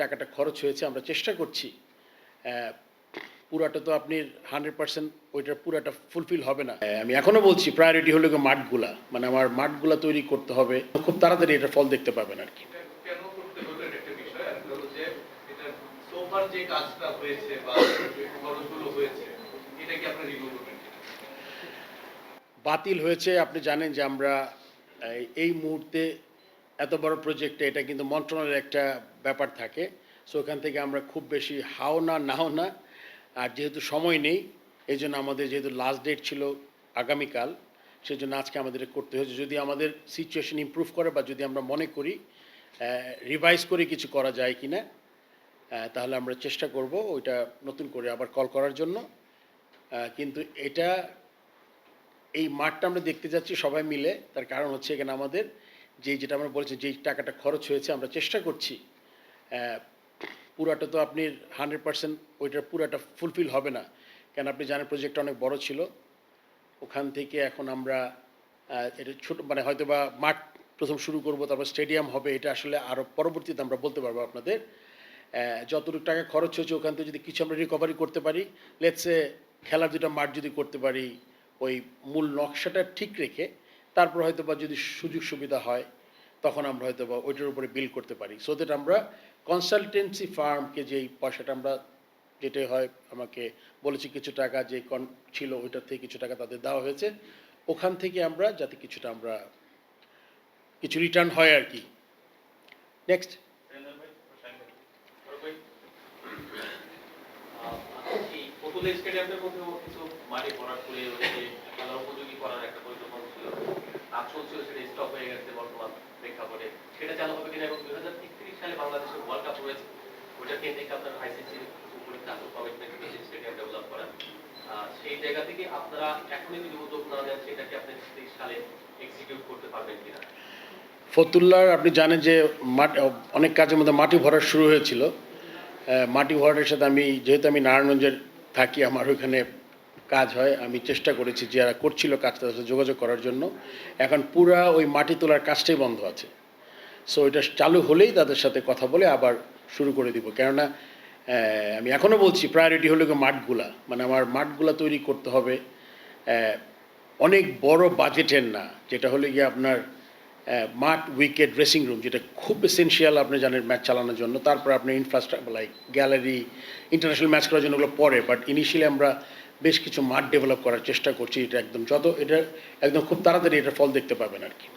টাকাটা খরচ হয়েছে আমরা চেষ্টা করছি পুরাটা তো আপনি 100% ওইটার পুরাটা ফুলফিল হবে না। আমি এখনো বলছি প্রায়োরিটি হলো গিয়ে মাঠগুলা, মানে আমার মাঠগুলা তৈরি করতে হবে, খুব তাড়াতাড়ি এটার ফল দেখতে পাবেন আর কি। কেন করতে হলো এটা একটা বিষয়, আর হলো যে এটা সোফার যে কাজটা হয়েছে বা যে খরচগুলো হয়েছে এটা কি আপনি রিভিউ করবেন? বাতিল হয়েছে, আপনি জানেন যে আমরা এই মুহূর্তে এত বড় প্রজেক্টে এটা কিন্তু মন্ত্রণালয়ের একটা ব্যাপার থাকে। সো ওখান থেকে আমরা খুব বেশি হাও না নাও না, আর যেহেতু সময় নেই এই জন্য আমাদের যেহেতু লাস্ট ডেট ছিল আগামীকাল, সেই জন্য আজকে আমাদের এটা করতে হয়েছে। যদি আমাদের সিচুয়েশন ইমপ্রুভ করে বা যদি আমরা মনে করি রিভাইজ করে কিছু করা যায় কি না, তাহলে আমরা চেষ্টা করব ওইটা নতুন করে আবার কল করার জন্য। কিন্তু এটা এই মাঠটা আমরা দেখতে যাচ্ছি সবাই মিলে, তার কারণ হচ্ছে এখানে আমাদের যেটা আমরা বলেছি যেই টাকাটা খরচ হয়েছে আমরা চেষ্টা করছি পুরাটা তো আপনি 100% ওইটার পুরাটা ফুলফিল হবে না, কেন আপনি জানেন প্রজেক্টটা অনেক বড় ছিল। ওখান থেকে এখন আমরা এটা ছোটো মানে হয়তো বা মাঠ প্রথম শুরু করব, তারপর স্টেডিয়াম হবে, এটা আসলে আরও পরবর্তীতে আমরা বলতে পারবো আপনাদের। যতটুকু টাকা খরচ হয়েছে ওখান থেকে যদি কিছু আমরা রিকভারি করতে পারি, লেটসে খেলার দুটা মাঠ যদি করতে পারি ওই মূল নকশাটা ঠিক রেখে, তারপর হয়তো বা যদি সুযোগ সুবিধা হয় তখন আমরা হয়তো বা ওইটার উপরে বিল করতে পারি। সো দ্যাট আমরা কনসালটেন্সি ফার্মকে যেই পয়সাটা আমরা যেটাই হয় আমাকে বলেছি কিছু টাকা যে ছিল ওইটার থেকে কিছু টাকা তাদের দেওয়া হয়েছে, ওখান থেকে আমরা যাতে কিছুটা আমরা কিছু রিটার্ন হয় আর কি। নেক্সট স্টেডিয়ামের মধ্যেও কিছু মাটি ভরাট করে খেলার উপযোগী করার একটা পরিকল্পনা ছিল, কাজ চলছিল, সেটা স্টপ হয়ে গেছে বর্তমান প্রেক্ষাপটে। সেটা চালু হবে কিনা এবং 2031 সালে বাংলাদেশে ওয়ার্ল্ড কাপ রয়েছে, ওইটা কেন্দ্রিক আপনার আইসিসির উপরে কাজ কমিটমেন্ট স্টেডিয়াম ডেভেলপ করা, সেই জায়গা থেকে আপনারা এখনই যদি উদ্যোগ না নেন সেটাকে আপনি 30 সালে এক্সিকিউট করতে পারবেন কিনা? ফতুল্লার আপনি জানেন যে অনেক কাজের মধ্যে মাটি ভরা শুরু হয়েছিল। মাটি ভরাটের সাথে আমি যেহেতু আমি নারায়ণগঞ্জের থাকি, আমার ওইখানে কাজ হয়, আমি চেষ্টা করেছি যারা করছিল কাজটা তাদের সাথে যোগাযোগ করার জন্য। এখন পুরা ওই মাটি তোলার কাজটাই বন্ধ আছে। সো এটা চালু হলেই তাদের সাথে কথা বলে আবার শুরু করে দিব, কেননা আমি এখনও বলছি প্রায়োরিটি হলো মাঠগুলা, মানে আমার মাঠগুলা তৈরি করতে হবে। অনেক বড় বাজেটের না, যেটা হলো গিয়ে আপনার মাঠ, উইকেট, ড্রেসিং রুম, যেটা খুব এসেনশিয়াল আপনি জানেন ম্যাচ চালানোর জন্য। তারপর আপনি infrastructure like gallery, international match করার জন্য ওগুলো পরে, বাট ইনিশিয়ালি আমরা বেশ কিছু মাঠ ডেভেলপ করার চেষ্টা করছি। এটা একদম খুব তাড়াতাড়ি এটার ফল দেখতে পাবেন আর কি।